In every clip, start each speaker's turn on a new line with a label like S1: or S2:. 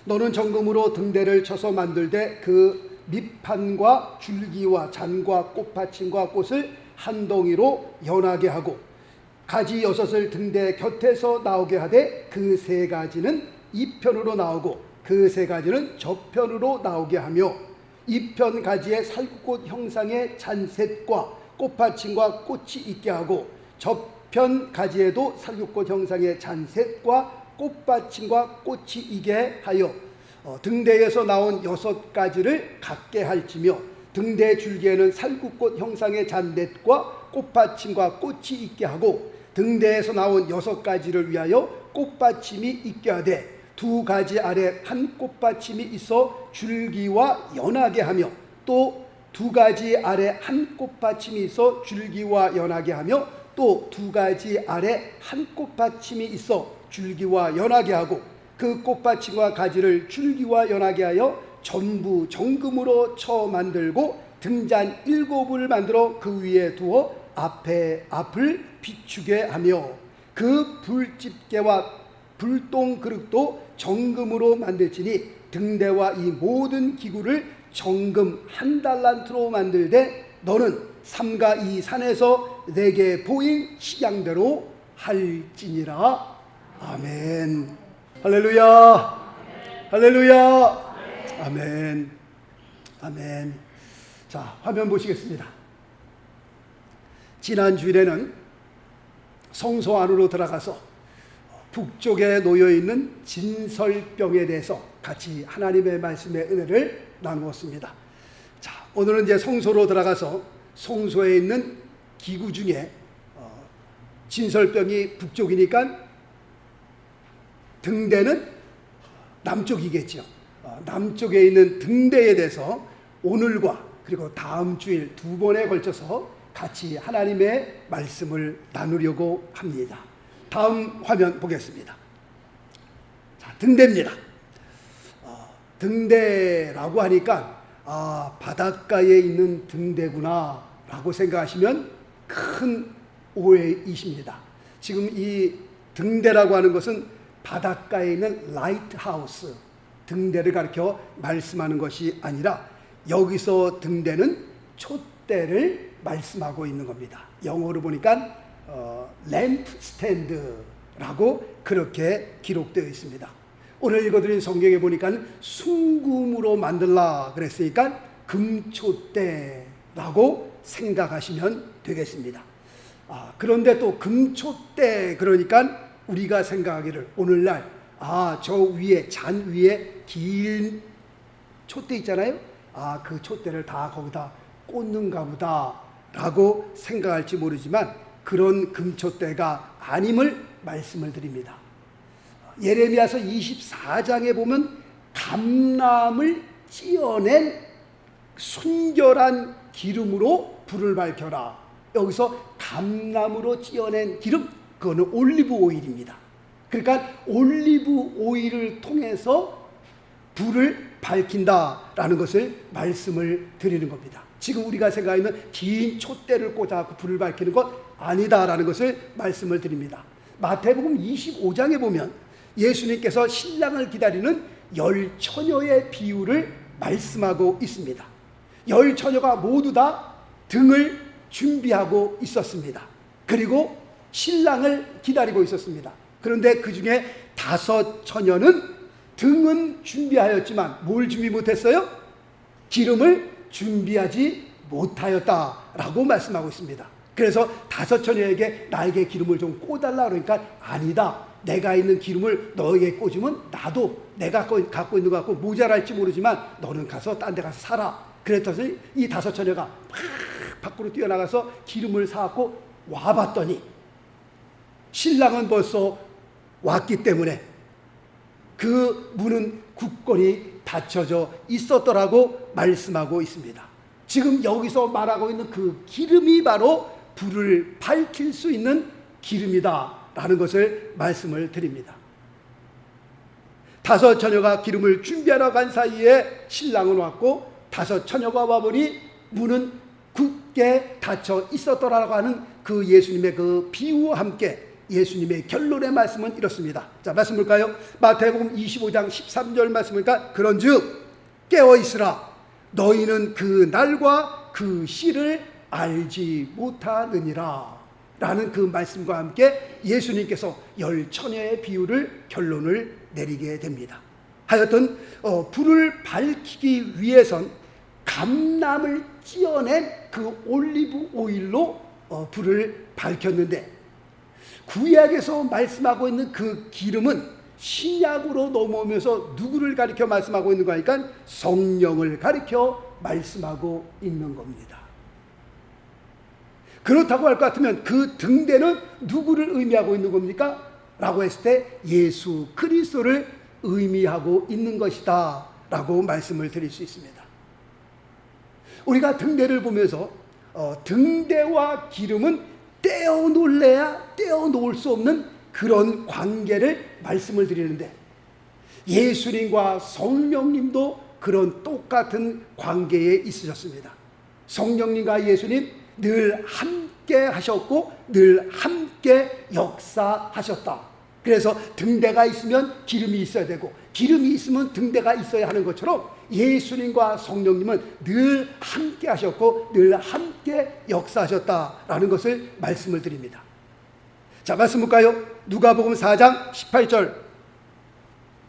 S1: 너는 정금으로 등대를 쳐서 만들되 그 밑판과 줄기와 잔과 꽃받침과 꽃을 한 덩이로 연하게 하고 가지 6을 등대 곁에서 나오게 하되 그 3가지는 이편으로 나오고 그 3가지는 저편으로 나오게 하며 이편 가지에 살구꽃 형상의 잔셋과 꽃받침과 꽃이 있게 하고 저편 가지에도 살구꽃 형상의 잔셋과 꽃받침과 꽃이 있게 하여 등대에서 나온 6가지를 갖게 할지며 등대 줄기에는 살구꽃 형상의 잔넷과 꽃받침과 꽃이 있게 하고 등대에서 나온 6가지를 위하여 꽃받침이 있게 하되 2가지 아래 한 꽃받침이 있어 줄기와 연하게 하며 또 2가지 아래 한 꽃받침이 있어 줄기와 연하게 하며 또 2가지 아래 한 꽃받침이 있어 줄기와 연하게 하고 그 꽃받침과 가지를 줄기와 연하게 하여 전부 정금으로 쳐 만들고 등잔 7을 만들어 그 위에 두어 앞을 비추게 하며 그 불집게와 불똥 그릇도 정금으로 만들지니 등대와 이 모든 기구를 정금 1달란트로 만들되 너는 삼가 이 산에서 내게 보인 식양대로 할지니라. 아멘. 할렐루야. 할렐루야. 아멘. 아멘. 자, 화면 보시겠습니다. 지난 주일에는 성소 안으로 들어가서 북쪽에 놓여있는 진설병에 대해서 같이 하나님의 말씀의 은혜를 나누었습니다. 자, 오늘은 이제 성소로 들어가서 성소에 있는 기구 중에 진설병이 북쪽이니까 등대는 남쪽이겠죠. 남쪽에 있는 등대에 대해서 오늘과 그리고 다음 주일 2번에 걸쳐서 같이 하나님의 말씀을 나누려고 합니다. 다음 화면 보겠습니다. 자, 등대입니다. 등대라고 하니까 바닷가에 있는 등대구나 라고 생각하시면 큰 오해이십니다. 지금 이 등대라고 하는 것은 바닷가에 있는 라이트하우스 등대를 가리켜 말씀하는 것이 아니라 여기서 등대는 촛대를 말씀하고 있는 겁니다. 영어로 보니까 램프 스탠드라고 그렇게 기록되어 있습니다. 오늘 읽어드린 성경에 보니까 순금으로 만들라 그랬으니까 금촛대라고 생각하시면 되겠습니다. 그런데 또 금촛대 그러니까 우리가 생각하기를 오늘날 저 위에 잔 위에 긴 촛대 있잖아요. 그 촛대를 다 거기다 꽂는가 보다 라고 생각할지 모르지만 그런 금촛대가 아님을 말씀을 드립니다. 예레미야서 24장에 보면 감람을 찧어낸 순결한 기름으로 불을 밝혀라. 여기서 감람으로 찧어낸 기름, 그거는 올리브 오일입니다. 그러니까 올리브 오일을 통해서 불을 밝힌다라는 것을 말씀을 드리는 겁니다. 지금 우리가 생각하는 긴 촛대를 꽂아서 불을 밝히는 것 아니다라는 것을 말씀을 드립니다. 마태복음 25장에 보면 예수님께서 신랑을 기다리는 10처녀의 비유를 말씀하고 있습니다. 10처녀가 모두 다 등을 준비하고 있었습니다. 그리고 신랑을 기다리고 있었습니다. 그런데 그 중에 5처녀는 등은 준비하였지만 뭘 준비 못했어요? 기름을 준비하지 못하였다라고 말씀하고 있습니다. 그래서 5처녀에게 나에게 기름을 좀 꽂달라 그러니까 아니다. 내가 있는 기름을 너에게 꽂으면 나도 내가 갖고 있는 것 같고 모자랄지 모르지만 너는 가서 딴 데 가서 살아. 그랬더니 이 5처녀가 막 밖으로 뛰어나가서 기름을 사갖고 와봤더니 신랑은 벌써 왔기 때문에 그 문은 굳건히 닫혀져 있었더라고 말씀하고 있습니다. 지금 여기서 말하고 있는 그 기름이 바로 불을 밝힐 수 있는 기름이다 라는 것을 말씀을 드립니다. 5처녀가 기름을 준비하러 간 사이에 신랑은 왔고 5처녀가 와보니 문은 굳게 닫혀 있었더라고 하는 그 예수님의 그 비유와 함께 예수님의 결론의 말씀은 이렇습니다. 자, 말씀 볼까요? 마태복음 25장 13절 말씀이니까 그런즉 깨어있으라 너희는 그 날과 그 시를 알지 못하느니라 라는 그 말씀과 함께 예수님께서 열 처녀의 비유를 결론을 내리게 됩니다. 하여튼 불을 밝히기 위해선 감람을 찧어낸 그 올리브 오일로 불을 밝혔는데, 구약에서 말씀하고 있는 그 기름은 신약으로 넘어오면서 누구를 가리켜 말씀하고 있는 거니까 성령을 가리켜 말씀하고 있는 겁니다. 그렇다고 할 것 같으면 그 등대는 누구를 의미하고 있는 겁니까? 라고 했을 때 예수 그리스도를 의미하고 있는 것이다 라고 말씀을 드릴 수 있습니다. 우리가 등대를 보면서 등대와 기름은 떼어놓을래야 떼어놓을 수 없는 그런 관계를 말씀을 드리는데, 예수님과 성령님도 그런 똑같은 관계에 있으셨습니다. 성령님과 예수님 늘 함께 하셨고 늘 함께 역사하셨다. 그래서 등대가 있으면 기름이 있어야 되고 기름이 있으면 등대가 있어야 하는 것처럼 예수님과 성령님은 늘 함께 하셨고 늘 함께 역사하셨다라는 것을 말씀을 드립니다. 자, 말씀 볼까요? 누가복음 4장 18절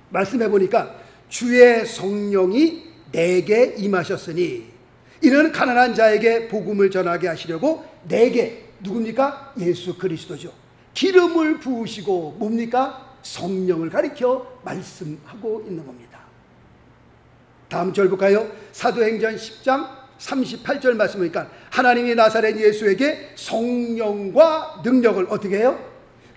S1: 말씀해 보니까 주의 성령이 내게 임하셨으니 이는 가난한 자에게 복음을 전하게 하시려고 내게, 누굽니까? 예수 그리스도죠. 기름을 부으시고 뭡니까? 성령을 가리켜 말씀하고 있는 겁니다. 다음 절 볼까요? 사도행전 10장 38절 말씀이니까 하나님이 나사렛 예수에게 성령과 능력을 어떻게 해요?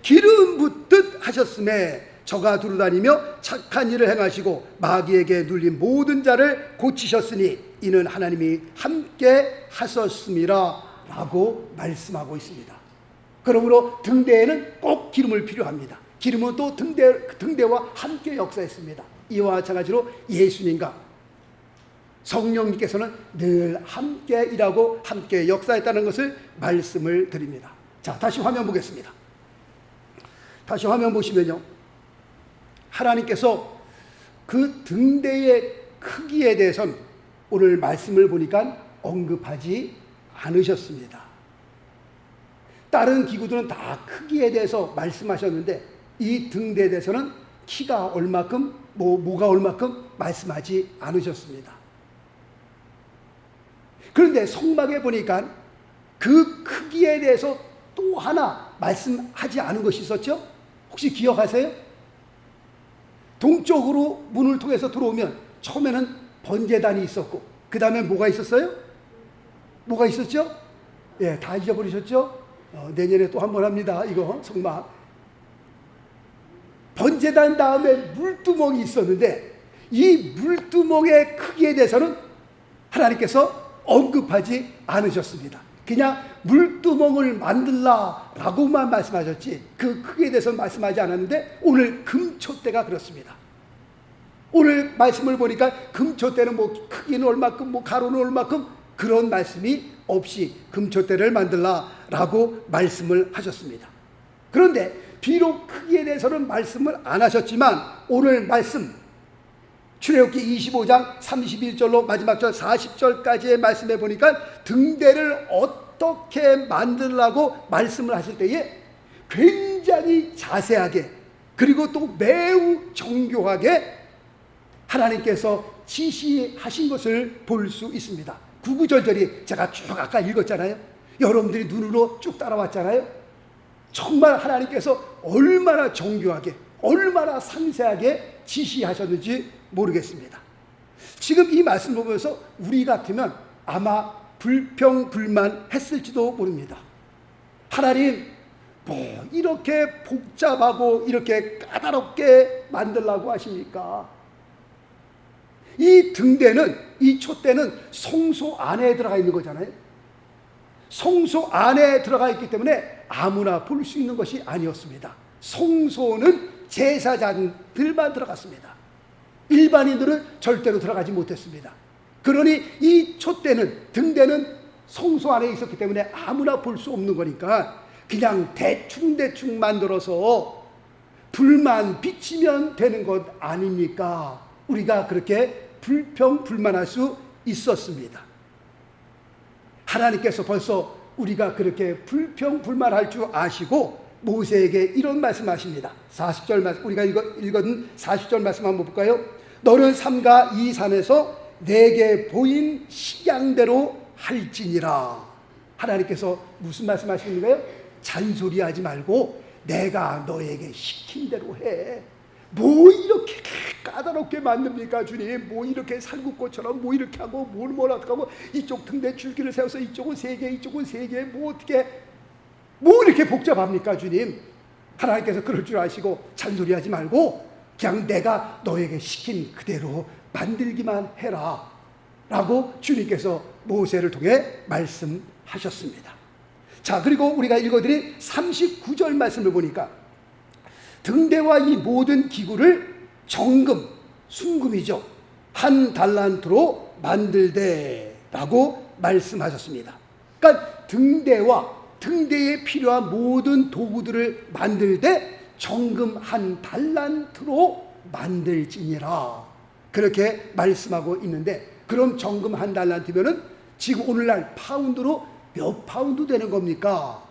S1: 기름 붓듯 하셨음에 저가 두루다니며 착한 일을 행하시고 마귀에게 눌린 모든 자를 고치셨으니 이는 하나님이 함께 하셨음이라 라고 말씀하고 있습니다. 그러므로 등대에는 꼭 기름을 필요합니다. 기름은 또 등대와 함께 역사했습니다. 이와 마찬가지로 예수님과 성령님께서는 늘 함께 일하고 함께 역사했다는 것을 말씀을 드립니다. 자, 다시 화면 보겠습니다. 다시 화면 보시면요, 하나님께서 그 등대의 크기에 대해서는 오늘 말씀을 보니까 언급하지 않으셨습니다. 다른 기구들은 다 크기에 대해서 말씀하셨는데 이 등대에 대해서는 키가 얼마큼 뭐가 얼마큼 말씀하지 않으셨습니다. 그런데 성막에 보니까 그 크기에 대해서 또 하나 말씀하지 않은 것이 있었죠? 혹시 기억하세요? 동쪽으로 문을 통해서 들어오면 처음에는 번제단이 있었고 그 다음에 뭐가 있었어요? 뭐가 있었죠? 예, 다 잊어버리셨죠? 내년에 또 한 번 합니다. 이거 성막. 번제단 다음에 물두멍이 있었는데 이 물두멍의 크기에 대해서는 하나님께서 언급하지 않으셨습니다. 그냥 물두멍을 만들라라고만 말씀하셨지 그 크기에 대해서는 말씀하지 않았는데 오늘 금초대가 그렇습니다. 오늘 말씀을 보니까 금초대는 뭐 크기는 얼마큼 가로는 얼마큼 그런 말씀이 없이 금초대를 만들라라고 말씀을 하셨습니다. 그런데 비록 크기에 대해서는 말씀을 안 하셨지만 오늘 말씀 출애굽기 25장 31절로 마지막 절 40절까지의 말씀에 보니까 등대를 어떻게 만들라고 말씀을 하실 때에 굉장히 자세하게 그리고 또 매우 정교하게 하나님께서 지시하신 것을 볼 수 있습니다. 구구절절히 제가 쭉 아까 읽었잖아요. 여러분들이 눈으로 쭉 따라왔잖아요. 정말 하나님께서 얼마나 정교하게 얼마나 상세하게 지시하셨는지 모르겠습니다. 지금 이 말씀 보면서 우리 같으면 아마 불평불만했을지도 모릅니다. 하나님 뭐 이렇게 복잡하고 이렇게 까다롭게 만들라고 하십니까? 이 등대는 이 촛대는 성소 안에 들어가 있는 거잖아요. 성소 안에 들어가 있기 때문에 아무나 볼 수 있는 것이 아니었습니다. 성소는 제사장들만 들어갔습니다. 일반인들은 절대로 들어가지 못했습니다. 그러니 이 촛대는 등대는 성소 안에 있었기 때문에 아무나 볼 수 없는 거니까 그냥 대충 만들어서 불만 비치면 되는 것 아닙니까? 우리가 그렇게 불평불만할 수 있었습니다. 하나님께서 벌써 우리가 그렇게 불평불만할 줄 아시고 모세에게 이런 말씀하십니다. 40절 말씀, 우리가 읽은 40절 말씀 한번 볼까요? 너는 삼가 이 산에서 내게 보인 식양대로 할지니라. 하나님께서 무슨 말씀하시는 거예요? 잔소리하지 말고 내가 너에게 시킨 대로 해. 뭐 이렇게 까다롭게 만듭니까 주님? 뭐 이렇게 살구꽃처럼 뭐 이렇게 하고 뭘 하고 이쪽 등대 줄기를 세워서 이쪽은 3개 이쪽은 3개 뭐 어떻게 뭐 이렇게 복잡합니까 주님? 하나님께서 그럴 줄 아시고 잔소리하지 말고 그냥 내가 너에게 시킨 그대로 만들기만 해라 라고 주님께서 모세를 통해 말씀하셨습니다. 자, 그리고 우리가 읽어드린 39절 말씀을 보니까 등대와 이 모든 기구를 정금, 순금이죠, 한 달란트로 만들되라고 말씀하셨습니다. 그러니까 등대에 필요한 모든 도구들을 만들되 정금 한 달란트로 만들지니라 그렇게 말씀하고 있는데, 그럼 정금 한 달란트면은 지금 오늘날 파운드로 몇 파운드 되는 겁니까?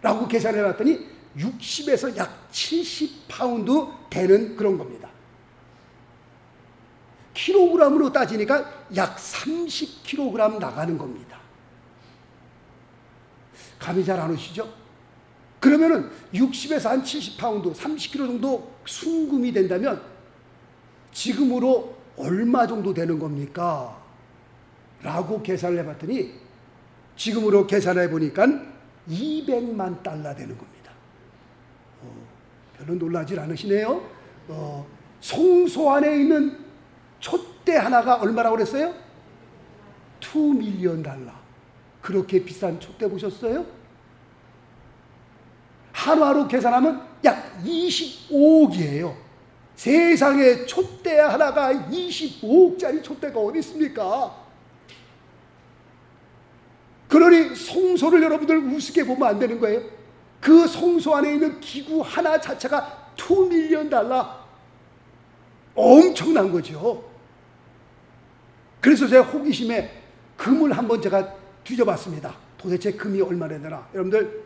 S1: 라고 계산해 봤더니 60에서 약 70파운드 되는 그런 겁니다. 킬로그램으로 따지니까 약 30kg 나가는 겁니다. 감이 잘 안 오시죠? 그러면은 60에서 한 70파운드, 30kg 정도 순금이 된다면 지금으로 얼마 정도 되는 겁니까? 라고 계산을 해봤더니 지금으로 계산해 보니까 200만 달러 되는 겁니다. 별로 놀라질 않으시네요. 성소 안에 있는 촛대 하나가 얼마라고 그랬어요? 2 밀리언 달러. 그렇게 비싼 촛대 보셨어요? 하루하루 계산하면 약 25억이에요. 세상에 촛대 하나가 25억짜리 촛대가 어디 있습니까? 그러니 성소를 여러분들 우습게 보면 안 되는 거예요. 그 성소 안에 있는 기구 하나 자체가 2 밀리언 달러. 엄청난 거죠. 그래서 제가 호기심에 금을 한번 제가 뒤져봤습니다. 도대체 금이 얼마나 되나. 여러분들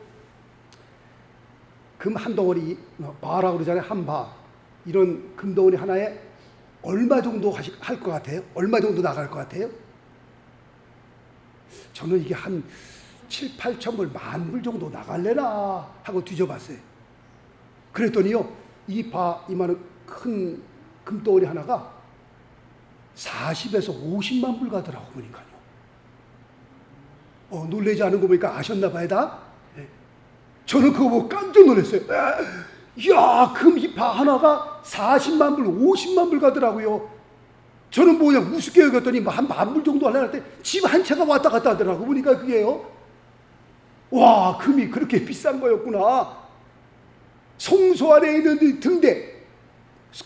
S1: 금 한 덩어리, 바라고 그러잖아요. 한 바. 이런 금덩어리 하나에 얼마 정도 할 것 같아요? 얼마 정도 나갈 것 같아요? 저는 이게 한 7, 8천 불, 10,000불 정도 나갈래나 하고 뒤져봤어요. 그랬더니요, 이만한 큰 금덩어리 하나가 40에서 50만 불 가더라고 보니까요. 놀라지 않은 거 보니까 아셨나 봐요, 다? 네. 저는 그거 보고 깜짝 놀랐어요. 이야, 금 이파 하나가 40만 불, 50만 불 가더라고요. 저는 뭐냐, 우습게 여겼더니 한 10,000불 정도 하려고 할 때 집 한 채가 왔다 갔다 하더라고 보니까 그게요. 와, 금이 그렇게 비싼 거였구나. 성소 안에 있는 등대,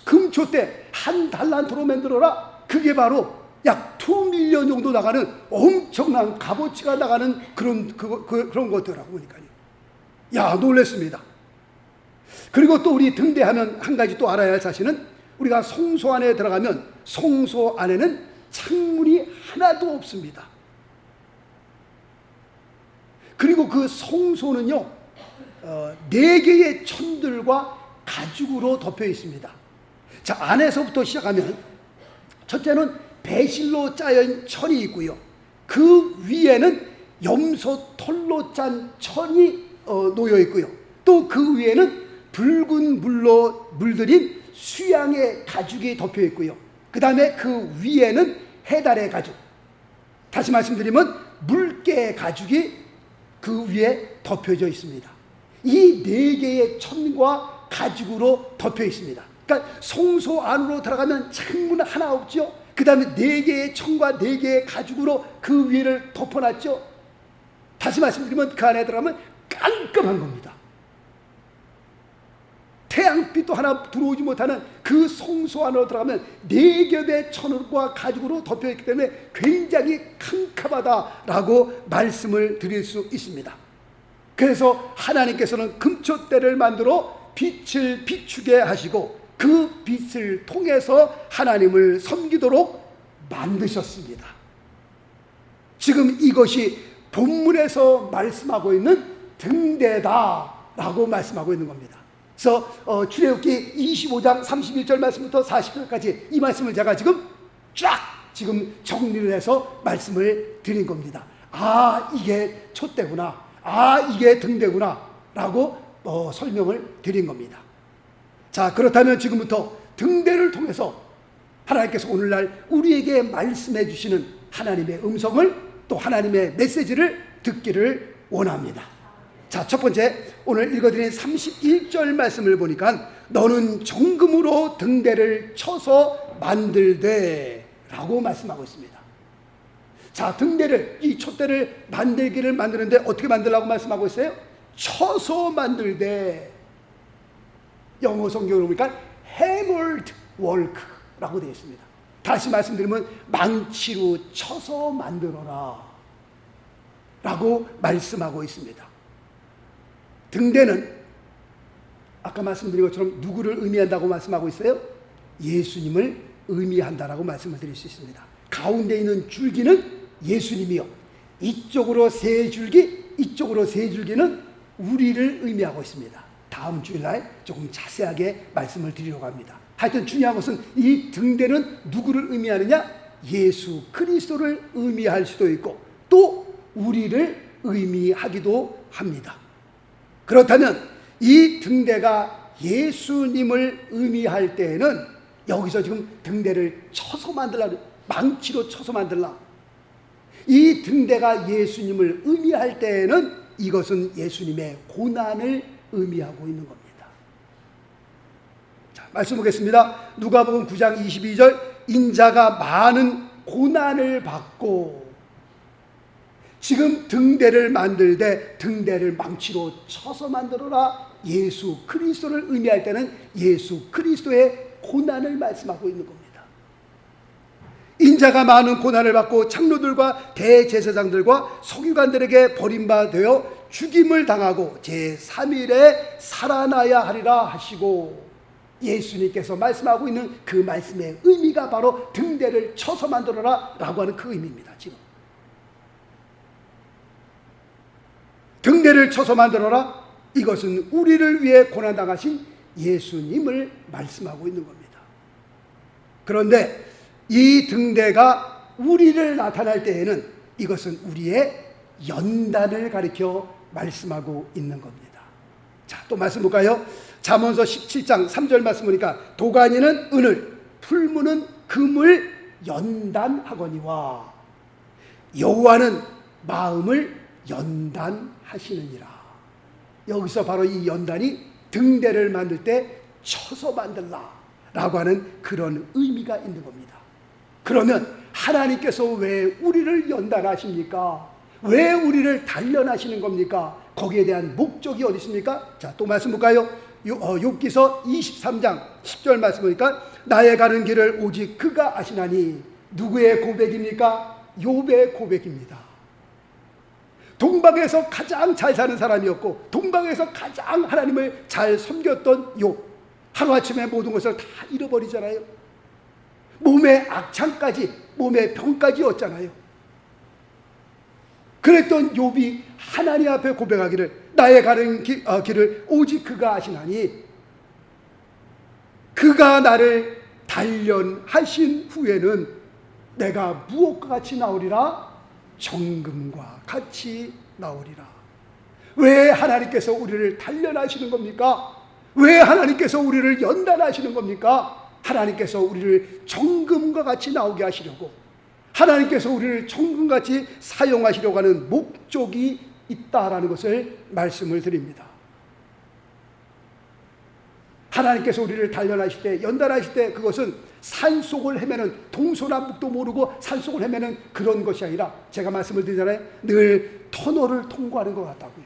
S1: 금초대 한 달란트로 만들어라. 그게 바로 약 2 밀리언 정도 나가는 엄청난 값어치가 나가는 그런 것더라고 보니까요. 야, 놀랐습니다. 그리고 또 우리 등대하면 한 가지 또 알아야 할 사실은, 우리가 성소 안에 들어가면 성소 안에는 창문이 하나도 없습니다. 그리고 그 성소는요, 4개의 천들과 가죽으로 덮여 있습니다. 자, 안에서부터 시작하면 첫째는 배실로 짜인 천이 있고요. 그 위에는 염소 털로 짠 천이 놓여 있고요. 또 그 위에는 붉은 물로 물들인 수양의 가죽이 덮여 있고요. 그 다음에 그 위에는 해달의 가죽, 다시 말씀드리면 물개 가죽이 그 위에 덮여져 있습니다. 이 4개의 천과 가죽으로 덮여 있습니다. 그러니까 성소 안으로 들어가면 창문 하나 없죠. 그 다음에 4개의 천과 4개의 가죽으로 그 위를 덮어놨죠. 다시 말씀드리면 그 안에 들어가면 깜깜한 겁니다. 태양빛도 하나 들어오지 못하는 그 성소 안으로 들어가면 4겹의 천과 가죽으로 덮여있기 때문에 굉장히 캄캄하다라고 말씀을 드릴 수 있습니다. 그래서 하나님께서는 금촛대를 만들어 빛을 비추게 하시고 그 빛을 통해서 하나님을 섬기도록 만드셨습니다. 지금 이것이 본문에서 말씀하고 있는 등대다라고 말씀하고 있는 겁니다. 그래서 출애굽기 25장 31절 말씀부터 40절까지 이 말씀을 제가 지금 지금 정리를 해서 말씀을 드린 겁니다. 아, 이게 촛대구나, 아, 이게 등대구나 라고 설명을 드린 겁니다. 자, 그렇다면 지금부터 등대를 통해서 하나님께서 오늘날 우리에게 말씀해 주시는 하나님의 음성을, 또 하나님의 메시지를 듣기를 원합니다. 자, 첫 번째, 오늘 읽어드린 31절 말씀을 보니까 너는 정금으로 등대를 쳐서 만들되 라고 말씀하고 있습니다. 자, 등대를, 이 촛대를 만드는데 어떻게 만들라고 말씀하고 있어요? 쳐서 만들되. 영어 성경을 보니까 hammered work라고 되어 있습니다. 다시 말씀드리면 망치로 쳐서 만들어라 라고 말씀하고 있습니다. 등대는 아까 말씀드린 것처럼 누구를 의미한다고 말씀하고 있어요? 예수님을 의미한다라고 말씀을 드릴 수 있습니다. 가운데 있는 줄기는 예수님이요, 이쪽으로 세 줄기, 이쪽으로 세 줄기는 우리를 의미하고 있습니다. 다음 주일날 조금 자세하게 말씀을 드리려고 합니다. 하여튼 중요한 것은 이 등대는 누구를 의미하느냐? 예수 그리스도를 의미할 수도 있고 또 우리를 의미하기도 합니다. 그렇다면 이 등대가 예수님을 의미할 때에는 여기서 지금 등대를 쳐서 만들라, 망치로 쳐서 만들라, 이 등대가 예수님을 의미할 때에는 이것은 예수님의 고난을 의미하고 있는 겁니다. 자, 말씀 보겠습니다. 누가복음 9장 22절, 인자가 많은 고난을 받고. 지금 등대를 만들되 등대를 망치로 쳐서 만들어라, 예수 그리스도를 의미할 때는 예수 그리스도의 고난을 말씀하고 있는 겁니다. 인자가 많은 고난을 받고 장로들과 대제사장들과 서기관들에게 버림받아 죽임을 당하고 제3일에 살아나야 하리라 하시고, 예수님께서 말씀하고 있는 그 말씀의 의미가 바로 등대를 쳐서 만들어라 라고 하는 그 의미입니다. 지금 등대를 쳐서 만들어라, 이것은 우리를 위해 고난당하신 예수님을 말씀하고 있는 겁니다. 그런데 이 등대가 우리를 나타날 때에는 이것은 우리의 연단을 가리켜 말씀하고 있는 겁니다. 자, 또 말씀 볼까요? 잠언서 17장 3절 말씀 보니까 도가니는 은을, 풀무는 금을 연단하거니와 여호와는 마음을 연단하시느니라. 여기서 바로 이 연단이 등대를 만들 때 쳐서 만들라 라고 하는 그런 의미가 있는 겁니다. 그러면 하나님께서 왜 우리를 연단하십니까? 왜 우리를 단련하시는 겁니까? 거기에 대한 목적이 어디 있습니까? 자, 또 말씀 볼까요? 욥기서 23장 10절 말씀 보니까 나의 가는 길을 오직 그가 아시나니. 누구의 고백입니까? 욥의 고백입니다. 동방에서 가장 잘 사는 사람이었고 동방에서 가장 하나님을 잘 섬겼던 욥, 하루아침에 모든 것을 다 잃어버리잖아요. 몸의 악창까지, 몸의 병까지 었잖아요. 그랬던 욥이 하나님 앞에 고백하기를 나의 가는 길을 오직 그가 아시나니, 그가 나를 단련하신 후에는 내가 무엇과 같이 나오리라? 정금과 같이 나오리라. 왜 하나님께서 우리를 단련하시는 겁니까? 왜 하나님께서 우리를 연단하시는 겁니까? 하나님께서 우리를 정금과 같이 나오게 하시려고, 하나님께서 우리를 정금같이 사용하시려고 하는 목적이 있다라는 것을 말씀을 드립니다. 하나님께서 우리를 단련하실 때, 연단하실 때 그것은 산속을 헤매는, 동서남북도 모르고 산속을 헤매는 그런 것이 아니라, 제가 말씀을 드리잖아요. 늘 터널을 통과하는 것 같다고요.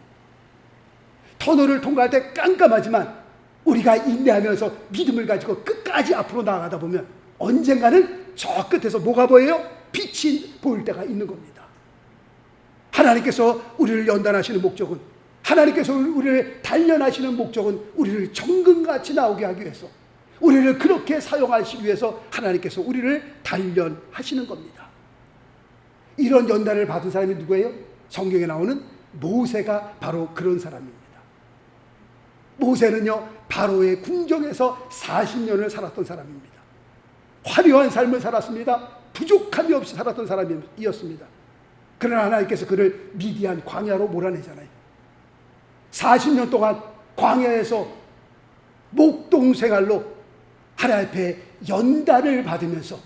S1: 터널을 통과할 때 깜깜하지만 우리가 인내하면서 믿음을 가지고 끝까지 앞으로 나아가다 보면 언젠가는 저 끝에서 뭐가 보여요? 빛이 보일 때가 있는 겁니다. 하나님께서 우리를 연단하시는 목적은 하나님께서 우리를 단련하시는 목적은 우리를 정금같이 나오게 하기 위해서, 우리를 그렇게 사용하시기 위해서 하나님께서 우리를 단련하시는 겁니다. 이런 연단을 받은 사람이 누구예요? 성경에 나오는 모세가 바로 그런 사람입니다. 모세는요, 바로의 궁정에서 40년을 살았던 사람입니다. 화려한 삶을 살았습니다. 부족함이 없이 살았던 사람이었습니다. 그러나 하나님께서 그를 미디안 광야로 몰아내잖아요. 40년 동안 광야에서 목동 생활로 하나님 앞에 연단을 받으면서,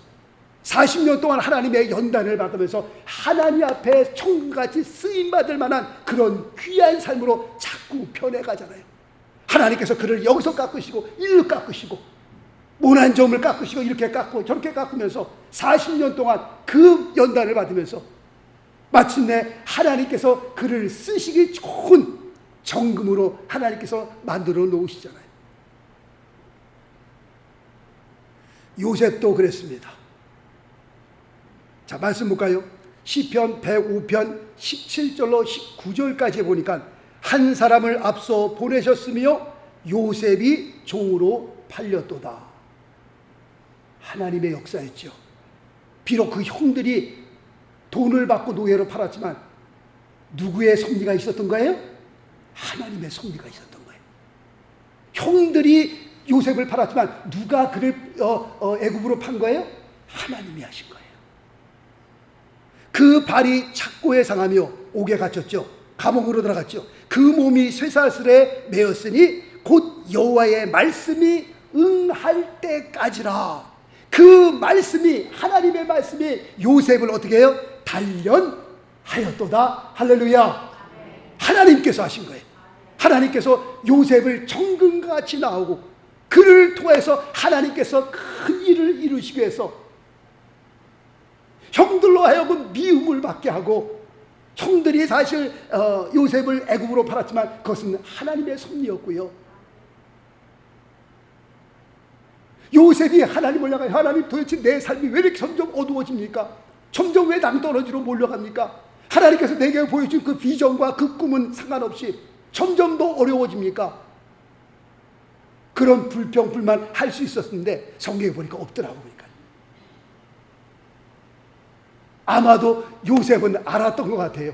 S1: 40년 동안 하나님의 연단을 받으면서 하나님 앞에 청같이 쓰임받을 만한 그런 귀한 삶으로 자꾸 변해가잖아요. 하나님께서 그를 여기서 깎으시고 일로 깎으시고 모난 점을 깎으시고 이렇게 깎고 저렇게 깎으면서 40년 동안 그 연단을 받으면서 마침내 하나님께서 그를 쓰시기 좋은 정금으로 하나님께서 만들어 놓으시잖아요. 요셉도 그랬습니다. 자, 말씀 볼까요? 시편 105편 17절로 19절까지 보니까 한 사람을 앞서 보내셨으며 요셉이 종으로 팔렸도다. 하나님의 역사였죠. 비록 그 형들이 돈을 받고 노예로 팔았지만 누구의 섭리가 있었던 거예요? 하나님의 섭리가 있었던 거예요. 형들이 요셉을 팔았지만 누가 그를 애굽으로 판 거예요? 하나님이 하신 거예요. 그 발이 착고에 상하며 옥에 갇혔죠. 감옥으로 들어갔죠. 그 몸이 쇠사슬에 매였으니 곧 여호와의 말씀이 응할 때까지라. 그 말씀이, 하나님의 말씀이 요셉을 어떻게 해요? 단련하였도다. 할렐루야. 하나님께서 하신 거예요. 하나님께서 요셉을 정금같이 나오고 그를 통해서 하나님께서 큰 일을 이루시기 위해서 형들로 하여금 미움을 받게 하고, 형들이 사실 요셉을 애굽으로 팔았지만 그것은 하나님의 섭리였고요. 요셉이 하나님을 향해, 하나님 도대체 내 삶이 왜 이렇게 점점 어두워집니까? 점점 왜 낭떠러지로 몰려갑니까? 하나님께서 내게 보여준 그 비전과 그 꿈은 상관없이 점점 더 어려워집니까? 그런 불평, 불만 할 수 있었는데 성경에 보니까 없더라고. 보니까 아마도 요셉은 알았던 것 같아요.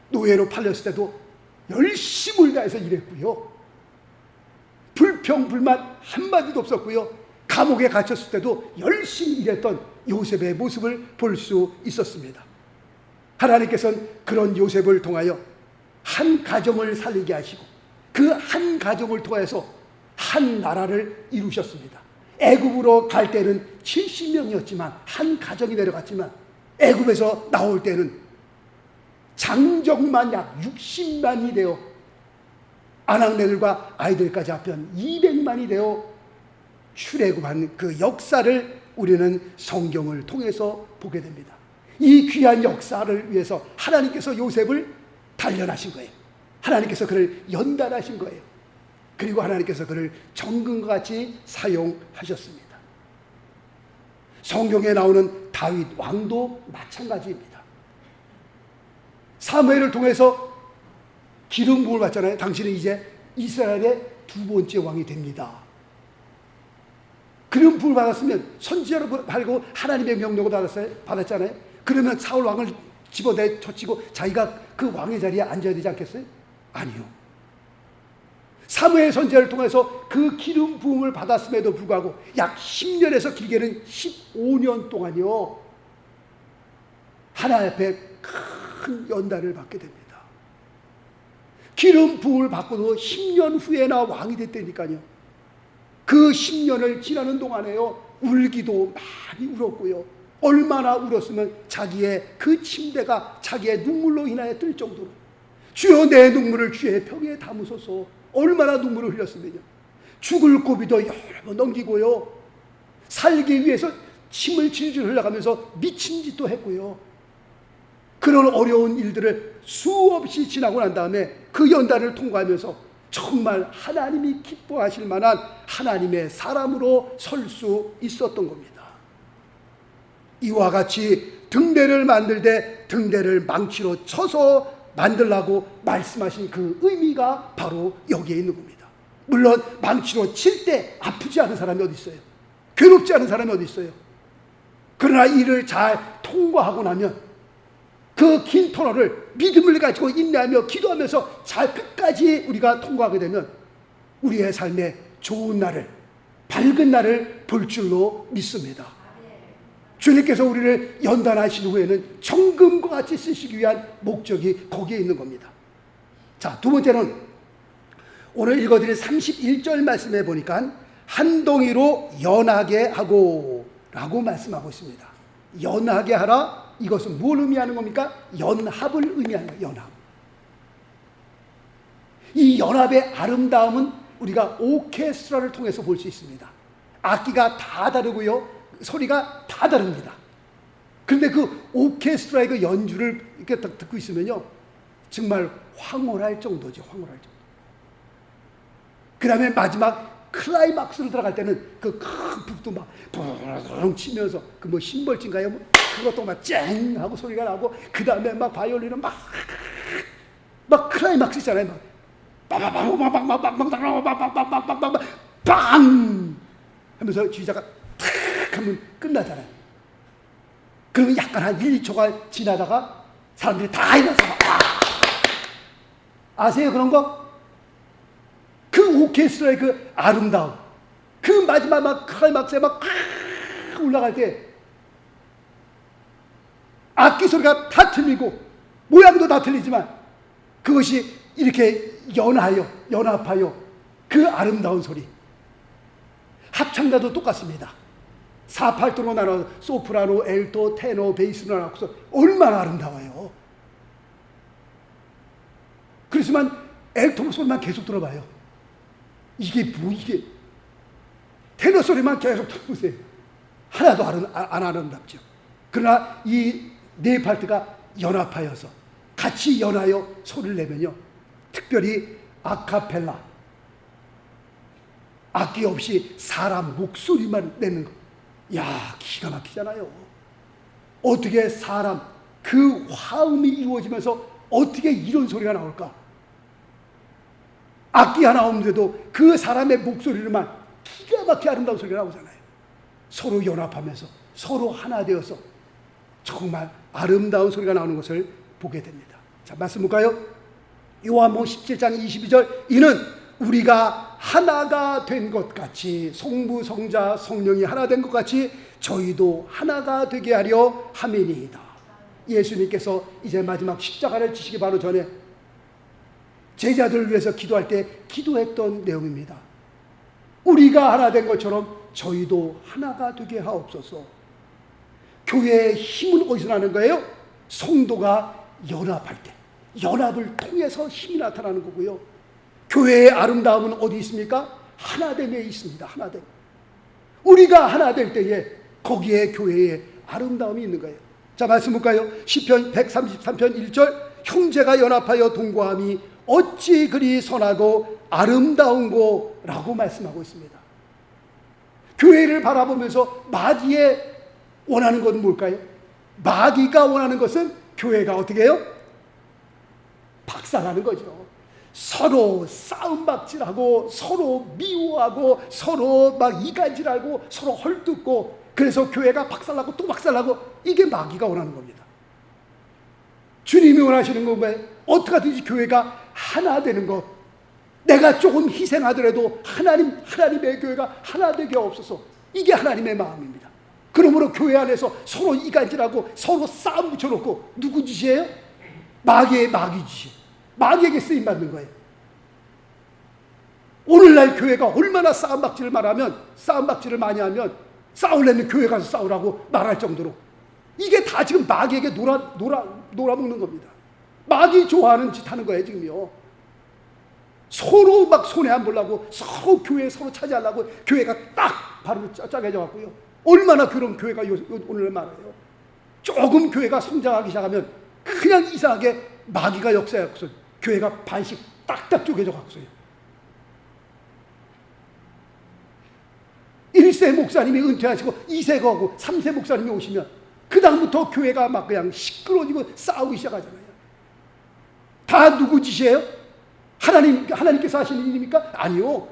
S1: 노예로 팔렸을 때도 열심을 다해서 일했고요. 불평, 불만 한마디도 없었고요. 감옥에 갇혔을 때도 열심히 일했던 요셉의 모습을 볼 수 있었습니다. 하나님께서는 그런 요셉을 통하여 한 가정을 살리게 하시고 그 한 가정을 통해서 한 나라를 이루셨습니다. 애굽으로 갈 때는 70명이었지만 한 가정이 내려갔지만 애굽에서 나올 때는 장정만 약 60만이 되어 아낙네들과 아이들까지 합한 200만이 되어 출애굽한 그 역사를 우리는 성경을 통해서 보게 됩니다. 이 귀한 역사를 위해서 하나님께서 요셉을 단련하신 거예요. 하나님께서 그를 연단하신 거예요. 그리고 하나님께서 그를 정금과 같이 사용하셨습니다. 성경에 나오는 다윗 왕도 마찬가지입니다. 사무엘을 통해서 기름 부음을 받잖아요. 당신은 이제 이스라엘의 두 번째 왕이 됩니다. 기름 부음을 받았으면 선지자로 팔고 하나님의 명령을 받았잖아요. 그러면 사울 왕을 집어내쳐치고 자기가 그 왕의 자리에 앉아야 되지 않겠어요? 아니요. 사무엘 선지자를 통해서 그 기름 부음을 받았음에도 불구하고 약 10년에서 길게는 15년 동안요 하나님 앞에 큰 연단을 받게 됩니다. 기름 부음을 받고도 10년 후에나 왕이 됐다니까요. 그 10년을 지나는 동안에요 울기도 많이 울었고요. 얼마나 울었으면 자기의 그 침대가 자기의 눈물로 인하여 뜰 정도로, 주여 내 눈물을 주의 벽에 담으소서. 얼마나 눈물을 흘렸으면요. 죽을 고비도 여러 번 넘기고요. 살기 위해서 침을 질질 흘려가면서 미친 짓도 했고요. 그런 어려운 일들을 수없이 지나고 난 다음에 그 연단을 통과하면서 정말 하나님이 기뻐하실 만한 하나님의 사람으로 설 수 있었던 겁니다. 이와 같이 등대를 만들 때 등대를 망치로 쳐서 만들라고 말씀하신 그 의미가 바로 여기에 있는 겁니다. 물론 망치로 칠 때 아프지 않은 사람이 어디 있어요? 괴롭지 않은 사람이 어디 있어요? 그러나 이를 잘 통과하고 나면 그 긴 터널을 믿음을 가지고 인내하며 기도하면서 잘 끝까지 우리가 통과하게 되면 우리의 삶에 좋은 날을, 밝은 날을 볼 줄로 믿습니다. 주님께서 우리를 연단하신 후에는 정금과 같이 쓰시기 위한 목적이 거기에 있는 겁니다. 자, 두 번째는 오늘 읽어드린 31절 말씀에 보니까 한 동이로 연하게 하고 라고 말씀하고 있습니다. 연하게 하라, 이것은 뭘 의미하는 겁니까? 연합을 의미하는 거예요. 연합. 이 연합의 아름다움은 우리가 오케스트라를 통해서 볼 수 있습니다. 악기가 다 다르고요, 소리가 다 다릅니다. 그런데 그 오케스트라의 그 연주를 이렇게 딱 듣고 있으면요, 정말 황홀할 정도죠. 황홀할 정도. 그 다음에 마지막 클라이막스로 들어갈 때는 그 큰 북도 막 붕 치면서 그 뭐 심벌진가요? 뭐 그것도 막 쨍 하고 소리가 나고, 그 다음에 막 바이올린은 막 클라이막스 있잖아요. 막 빵 하면서 주의자가 탁 하면 끝나잖아요. 그러면 약간 한 1, 2초가 지나다가 사람들이 다 일어나서 아세요 그런 거? 그 오케스트라의 그 아름다움, 그 마지막 막 클라이막스에 막 올라갈 때 악기 소리가 다 틀리고 모양도 다 틀리지만 그것이 이렇게 연합하여 그 아름다운 소리. 합창가도 똑같습니다. 4/8도로 나눠 소프라노, 엘토, 테너, 베이스로 나눠서 얼마나 아름다워요. 그렇지만 엘토 소리만 계속 들어봐요. 이게 테너 소리만 계속 들어보세요. 하나도 안 아름답죠. 그러나 이 네 파트가 연합하여서 같이 연하여 소리를 내면요, 특별히 아카펠라, 악기 없이 사람 목소리만 내는 거, 야, 기가 막히잖아요. 어떻게 사람 그 화음이 이루어지면서 어떻게 이런 소리가 나올까? 악기 하나 없는데도 그 사람의 목소리로만 기가 막히게 아름다운 소리가 나오잖아요. 서로 연합하면서 서로 하나 되어서 정말 아름다운 소리가 나오는 것을 보게 됩니다. 자, 말씀 볼까요? 요한복음 17장 22절, 이는 우리가 하나가 된 것 같이, 성부, 성자, 성령이 하나 된 것 같이 저희도 하나가 되게 하려 함이니이다. 예수님께서 이제 마지막 십자가를 지시기 바로 전에 제자들을 위해서 기도할 때 기도했던 내용입니다. 우리가 하나 된 것처럼 저희도 하나가 되게 하옵소서. 교회의 힘은 어디서 나는 거예요? 성도가 연합할 때, 연합을 통해서 힘이 나타나는 거고요. 교회의 아름다움은 어디 있습니까? 하나됨에 있습니다. 하나됨. 우리가 하나 될 때에 거기에 교회의 아름다움이 있는 거예요. 자, 말씀 볼까요? 시편 133편 1절, 형제가 연합하여 동거함이 어찌 그리 선하고 아름다운고 라고 말씀하고 있습니다. 교회를 바라보면서 마귀의 원하는 것은 뭘까요? 마귀가 원하는 것은 교회가 어떻게 해요? 박살나는 거죠. 서로 싸움박질하고 서로 미워하고 서로 막 이간질하고 서로 헐뜯고, 그래서 교회가 박살나고 또 박살나고, 이게 마귀가 원하는 겁니다. 주님이 원하시는 건 뭐예요? 어떻게 하든지 교회가 하나 되는 것. 내가 조금 희생하더라도 하나님의 교회가 하나 되게 없어서, 이게 하나님의 마음입니다. 그러므로 교회 안에서 서로 이간질하고 서로 싸움 붙여놓고, 누구 짓이에요? 마귀의 짓이에요. 마귀에게 쓰임받는 거예요. 오늘날 교회가 얼마나 싸움박질을 많이 하면 싸우려면 교회 가서 싸우라고 말할 정도로, 이게 다 지금 마귀에게 놀아먹는 겁니다. 마귀 좋아하는 짓 하는 거예요 지금요. 서로 막 손해 안 보려고, 서로 교회 서로 차지하려고 교회가 딱 바로 짜게져 갖고요. 얼마나 그런 교회가 오늘날 많아요. 조금 교회가 성장하기 시작하면 그냥 이상하게 마귀가 역사해서 교회가 반씩 딱딱 쪼개져 갖고서요. 1세 목사님이 은퇴하시고 2세가 오고 3세 목사님이 오시면 그 다음부터 교회가 막 그냥 시끄러워지고 싸우기 시작하잖아요. 다 누구 짓이에요? 하나님께서 하시는 일입니까? 아니요.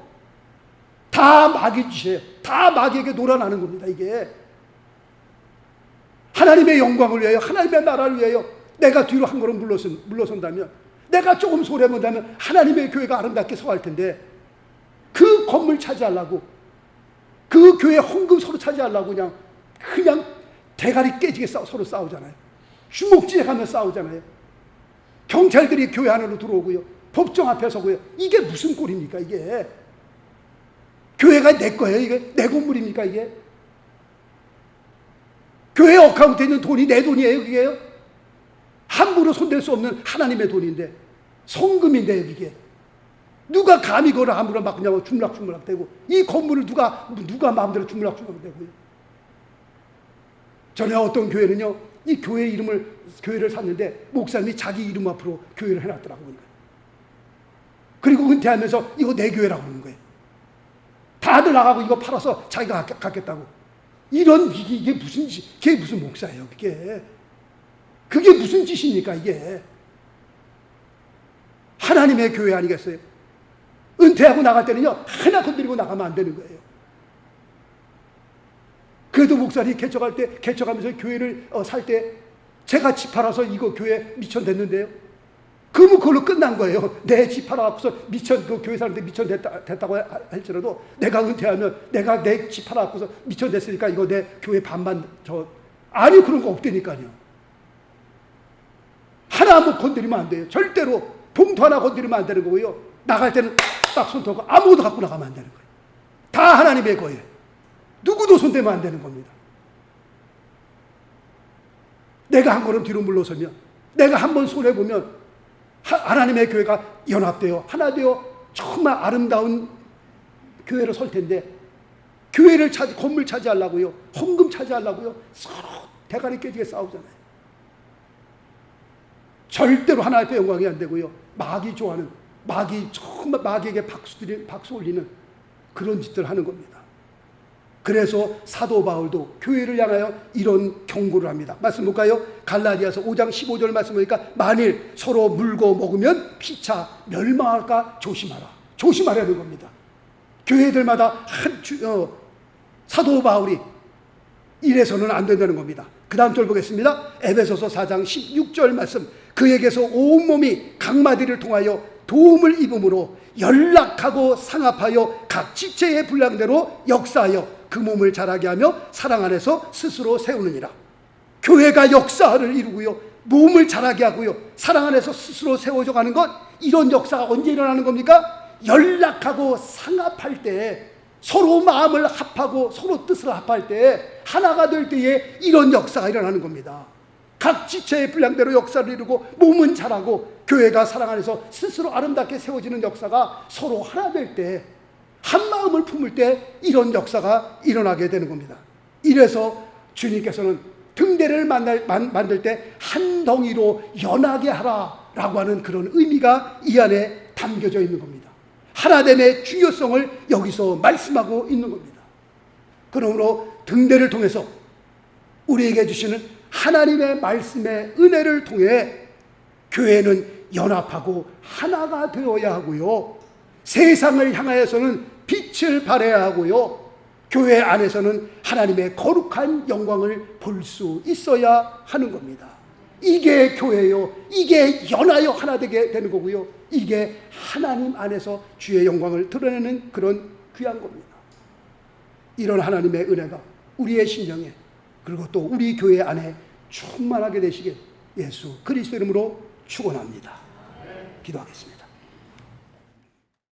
S1: 다 마귀 짓이에요. 다 마귀에게 놀아나는 겁니다. 이게 하나님의 영광을 위하여, 하나님의 나라를 위하여 내가 뒤로 한 걸음 물러선다면, 내가 조금 소리해본다면 하나님의 교회가 아름답게 서할 텐데, 그 건물 차지하려고, 그 교회 헌금 서로 차지하려고 그냥 대가리 깨지게 서로 싸우잖아요. 주먹질해 가며 싸우잖아요. 경찰들이 교회 안으로 들어오고요, 법정 앞에 서고요. 이게 무슨 꼴입니까? 이게 교회가 내 거예요? 이게 내 건물입니까? 이게 교회 어카운트에 있는 돈이 내 돈이에요? 그게요? 함부로 손댈 수 없는 하나님의 돈인데, 성금인데요. 이게 누가 감히 그걸 함부로 막 그냥 주물락주물락 대고, 이 건물을 누가 마음대로 주물락주물락 대고요. 전에 어떤 교회는요, 이 교회를 샀는데 목사님이 자기 이름 앞으로 교회를 해놨더라고요. 그리고 은퇴하면서 이거 내 교회라고 그러는 거예요. 다들 나가고 이거 팔아서 자기가 갖겠다고. 이게 무슨 짓, 그게 무슨 목사예요, 그게 무슨 짓입니까, 이게. 하나님의 교회 아니겠어요? 은퇴하고 나갈 때는요, 하나 건드리고 나가면 안 되는 거예요. 그래도 목사님이 개척하면서 교회를 살 때, 제가 집 팔아서 이거 교회 미천됐는데요. 그러면 그걸로 끝난 거예요. 내 집 팔아갖고서 그 교회 사람들 미천됐다고 할지라도, 내가 은퇴하면 내가 내 집 팔아갖고서 미천됐으니까 이거 내 교회 반만 아니, 그런 거 없다니까요. 하나 한번 건드리면 안 돼요. 절대로 봉투 하나 건드리면 안 되는 거고요. 나갈 때는 딱 손 들고 아무것도 갖고 나가면 안 되는 거예요. 다 하나님의 거예요. 누구도 손대면 안 되는 겁니다. 내가 한 걸음 뒤로 물러서면, 내가 한번 손해보면 하나님의 교회가 연합되어 하나 되어 정말 아름다운 교회로 설 텐데, 교회를 건물 차지하려고요, 헌금 차지하려고요, 서로 대가리 깨지게 싸우잖아요. 절대로 하나님의 영광이 안 되고요, 마귀 좋아하는, 정말 마귀에게 박수 올리는 그런 짓들 하는 겁니다. 그래서 사도 바울도 교회를 향하여 이런 경고를 합니다. 말씀 볼까요? 갈라디아서 5장 15절 말씀 보니까, 만일 서로 물고 먹으면 피차 멸망할까 조심하라. 조심하라는 겁니다. 교회들마다 사도 바울이 이래서는 안 된다는 겁니다. 그 다음 절 보겠습니다. 에베소서 4장 16절 말씀, 그에게서 온몸이 각마디를 통하여 도움을 입음으로 연락하고 상합하여 각 지체의 분량대로 역사하여 그 몸을 자라게 하며 사랑 안에서 스스로 세우느니라. 교회가 역사를 이루고요, 몸을 자라게 하고요, 사랑 안에서 스스로 세워져 가는 것, 이런 역사가 언제 일어나는 겁니까? 연락하고 상합할 때, 서로 마음을 합하고 서로 뜻을 합할 때, 하나가 될 때에 이런 역사가 일어나는 겁니다. 각 지체의 분량대로 역사를 이루고 몸은 자라고 교회가 사랑 안에서 스스로 아름답게 세워지는 역사가 서로 하나 될 때, 한 마음을 품을 때 이런 역사가 일어나게 되는 겁니다. 이래서 주님께서는 등대를 만들 때 한 덩이로 연하게 하라라고 하는 그런 의미가 이 안에 담겨져 있는 겁니다. 하나됨의 중요성을 여기서 말씀하고 있는 겁니다. 그러므로 등대를 통해서 우리에게 주시는 하나님의 말씀의 은혜를 통해 교회는 연합하고 하나가 되어야 하고요, 세상을 향하여서는 빛을 발해야 하고요, 교회 안에서는 하나님의 거룩한 영광을 볼 수 있어야 하는 겁니다. 이게 교회요, 이게 연하여 하나 되게 되는 거고요, 이게 하나님 안에서 주의 영광을 드러내는 그런 귀한 겁니다. 이런 하나님의 은혜가 우리의 심령에, 그리고 또 우리 교회 안에 충만하게 되시길 예수 그리스도 이름으로 축원합니다. 기도하겠습니다.